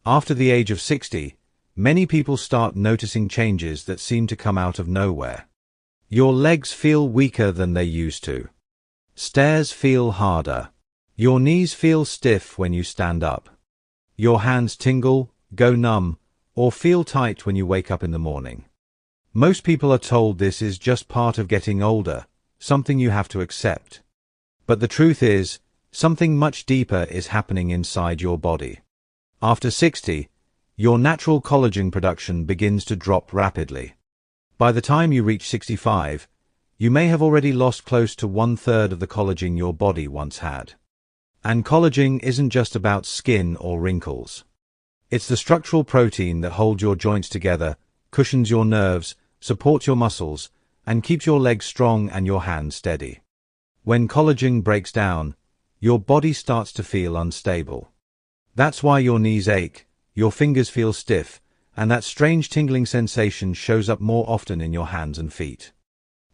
After the age of 60, many people start noticing changes that seem to come out of nowhere. Your legs feel weaker than they used to. Stairs feel harder. Your knees feel stiff when you stand up. Your hands tingle, go numb, or feel tight when you wake up in the morning. Most people are told this is just part of getting older, something you have to accept. But the truth is, something much deeper is happening inside your body. After 60, your natural collagen production begins to drop rapidly. By the time you reach 65, you may have already lost close to 1/3 of the collagen your body once had. And collagen isn't just about skin or wrinkles. It's the structural protein that holds your joints together, cushions your nerves, supports your muscles, and keeps your legs strong and your hands steady. When collagen breaks down, your body starts to feel unstable. That's why your knees ache, your fingers feel stiff, and that strange tingling sensation shows up more often in your hands and feet.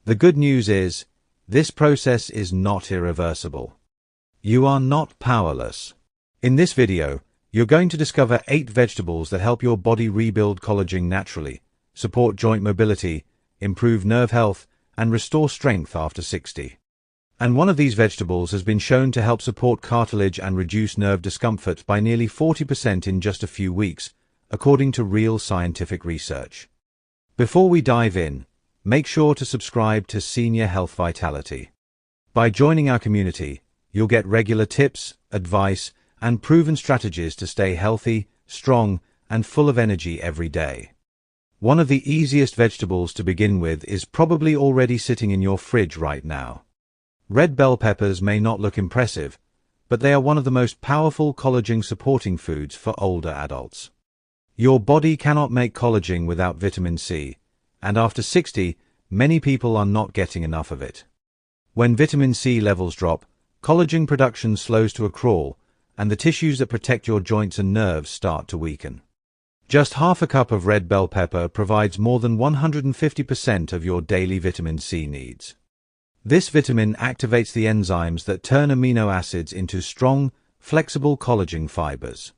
The good news is, this process is not irreversible. You are not powerless. In this video, you're going to discover 8 vegetables that help your body rebuild collagen naturally, support joint mobility, improve nerve health, and restore strength after 60. And one of these vegetables has been shown to help support cartilage and reduce nerve discomfort by nearly 40% in just a few weeks, according to real scientific research. Before we dive in, make sure to subscribe to Senior Health Vitality. By joining our community, you'll get regular tips, advice, and proven strategies to stay healthy, strong, and full of energy every day. One of the easiest vegetables to begin with is probably already sitting in your fridge right now. Red bell peppers may not look impressive, but they are one of the most powerful collagen-supporting foods for older adults. Your body cannot make collagen without vitamin C, and after 60, many people are not getting enough of it. When vitamin C levels drop, collagen production slows to a crawl, and the tissues that protect your joints and nerves start to weaken. Just half a cup of red bell pepper provides more than 150% of your daily vitamin C needs. This vitamin activates the enzymes that turn amino acids into strong, flexible collagen fibers.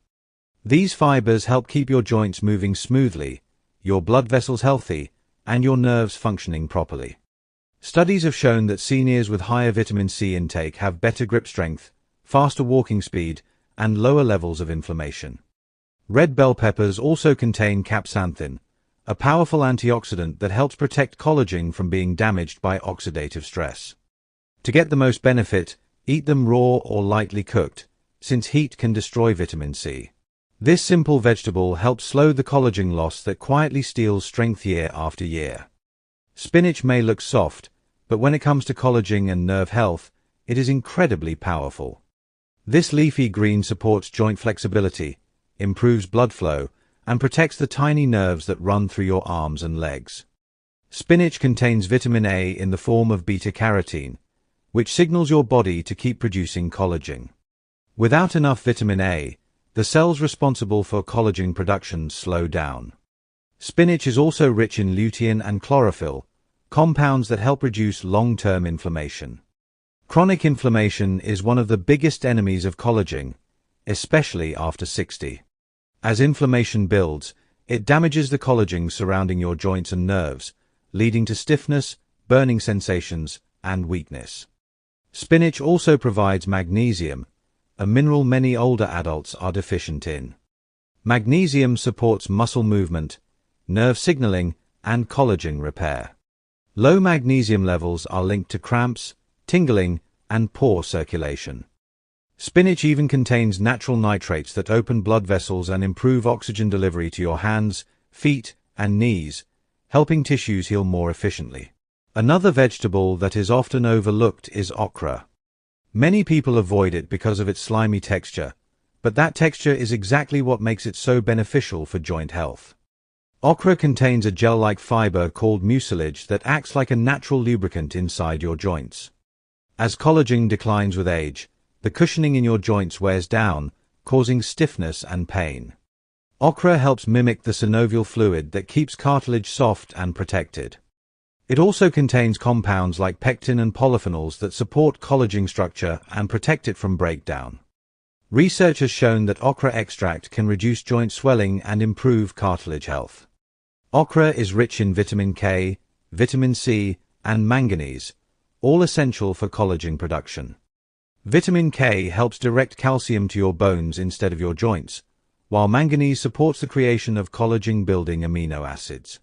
These fibers help keep your joints moving smoothly, your blood vessels healthy, and your nerves functioning properly. Studies have shown that seniors with higher vitamin C intake have better grip strength, faster walking speed, and lower levels of inflammation. Red bell peppers also contain capsaicin, a powerful antioxidant that helps protect collagen from being damaged by oxidative stress. To get the most benefit, eat them raw or lightly cooked, since heat can destroy vitamin C. This simple vegetable helps slow the collagen loss that quietly steals strength year after year. Spinach may look soft, but when it comes to collagen and nerve health, it is incredibly powerful. This leafy green supports joint flexibility, improves blood flow, and protects the tiny nerves that run through your arms and legs. Spinach contains vitamin A in the form of beta-carotene, which signals your body to keep producing collagen. Without enough vitamin A, the cells responsible for collagen production slow down. Spinach is also rich in lutein and chlorophyll, compounds that help reduce long-term inflammation. Chronic inflammation is one of the biggest enemies of collagen, especially after 60. As inflammation builds, it damages the collagen surrounding your joints and nerves, leading to stiffness, burning sensations, and weakness. Spinach also provides magnesium, a mineral many older adults are deficient in. Magnesium supports muscle movement, nerve signaling, and collagen repair. Low magnesium levels are linked to cramps, tingling, and poor circulation. Spinach even contains natural nitrates that open blood vessels and improve oxygen delivery to your hands, feet, and knees, helping tissues heal more efficiently. Another vegetable that is often overlooked is okra. Many people avoid it because of its slimy texture, but that texture is exactly what makes it so beneficial for joint health. Okra contains a gel-like fiber called mucilage that acts like a natural lubricant inside your joints. As collagen declines with age, the cushioning in your joints wears down, causing stiffness and pain. Okra helps mimic the synovial fluid that keeps cartilage soft and protected. It also contains compounds like pectin and polyphenols that support collagen structure and protect it from breakdown. Research has shown that okra extract can reduce joint swelling and improve cartilage health. Okra is rich in vitamin K, vitamin C, and manganese, all essential for collagen production. Vitamin K helps direct calcium to your bones instead of your joints, while manganese supports the creation of collagen-building amino acids.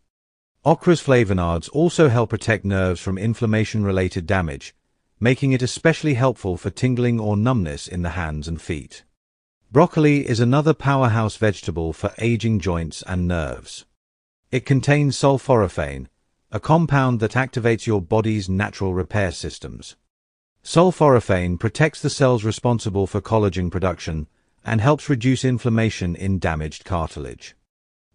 Okra's flavonoids also help protect nerves from inflammation-related damage, making it especially helpful for tingling or numbness in the hands and feet. Broccoli is another powerhouse vegetable for aging joints and nerves. It contains sulforaphane, a compound that activates your body's natural repair systems. Sulforaphane protects the cells responsible for collagen production and helps reduce inflammation in damaged cartilage.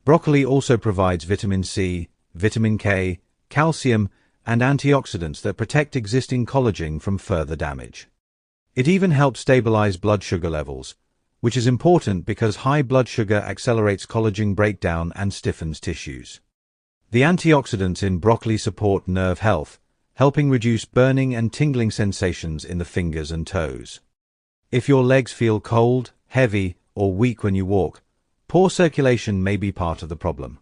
Broccoli also provides vitamin C, vitamin K, calcium, and antioxidants that protect existing collagen from further damage. It even helps stabilize blood sugar levels, which is important because high blood sugar accelerates collagen breakdown and stiffens tissues. The antioxidants in broccoli support nerve health, helping reduce burning and tingling sensations in the fingers and toes. If your legs feel cold, heavy, or weak when you walk, poor circulation may be part of the problem.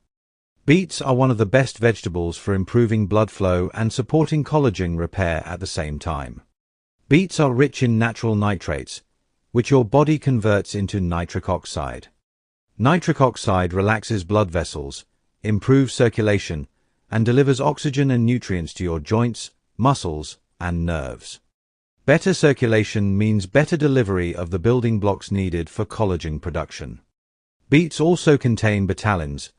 Beets are one of the best vegetables for improving blood flow and supporting collagen repair at the same time. Beets are rich in natural nitrates, which your body converts into nitric oxide. Nitric oxide relaxes blood vessels, improves circulation, and delivers oxygen and nutrients to your joints, muscles, and nerves. Better circulation means better delivery of the building blocks needed for collagen production. Beets also contain betalains,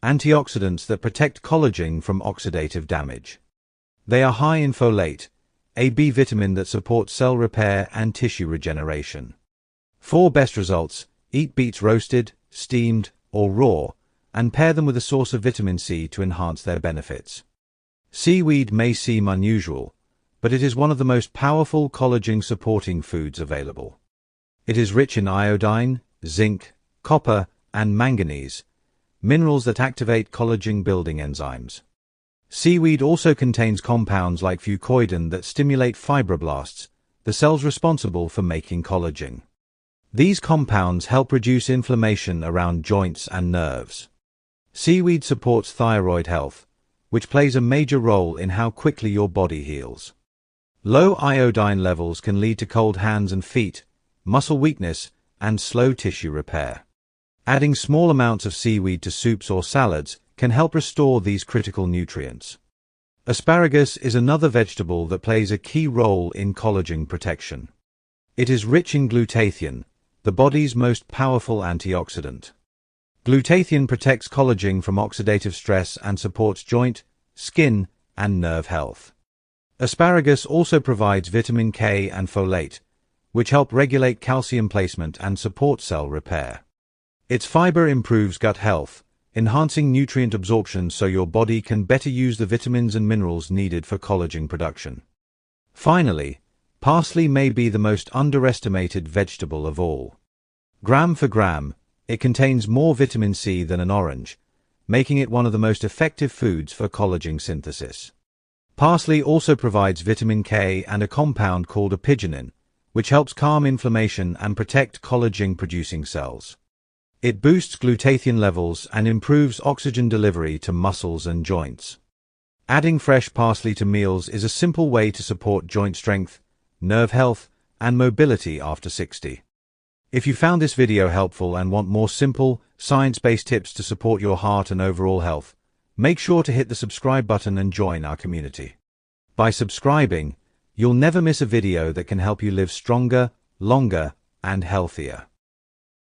antioxidants that protect collagen from oxidative damage. They are high in folate, a B vitamin that supports cell repair and tissue regeneration. For best results, eat beets roasted, steamed, or raw, and pair them with a source of vitamin C to enhance their benefits. Seaweed may seem unusual, but it is one of the most powerful collagen-supporting foods available. It is rich in iodine, zinc, copper, and manganese, minerals that activate collagen-building enzymes. Seaweed also contains compounds like fucoidan that stimulate fibroblasts, the cells responsible for making collagen. These compounds help reduce inflammation around joints and nerves. Seaweed supports thyroid health, which plays a major role in how quickly your body heals. Low iodine levels can lead to cold hands and feet, muscle weakness, and slow tissue repair. Adding small amounts of seaweed to soups or salads can help restore these critical nutrients. Asparagus is another vegetable that plays a key role in collagen protection. It is rich in glutathione, the body's most powerful antioxidant. Glutathione protects collagen from oxidative stress and supports joint, skin, and nerve health. Asparagus also provides vitamin K and folate, which help regulate calcium placement and support cell repair. Its fiber improves gut health, enhancing nutrient absorption so your body can better use the vitamins and minerals needed for collagen production. Finally, parsley may be the most underestimated vegetable of all. Gram for gram, it contains more vitamin C than an orange, making it one of the most effective foods for collagen synthesis. Parsley also provides vitamin K and a compound called apigenin, which helps calm inflammation and protect collagen-producing cells. It boosts glutathione levels and improves oxygen delivery to muscles and joints. Adding fresh parsley to meals is a simple way to support joint strength, nerve health, and mobility after 60. If you found this video helpful and want more simple, science-based tips to support your heart and overall health, make sure to hit the subscribe button and join our community. By subscribing, you'll never miss a video that can help you live stronger, longer, and healthier.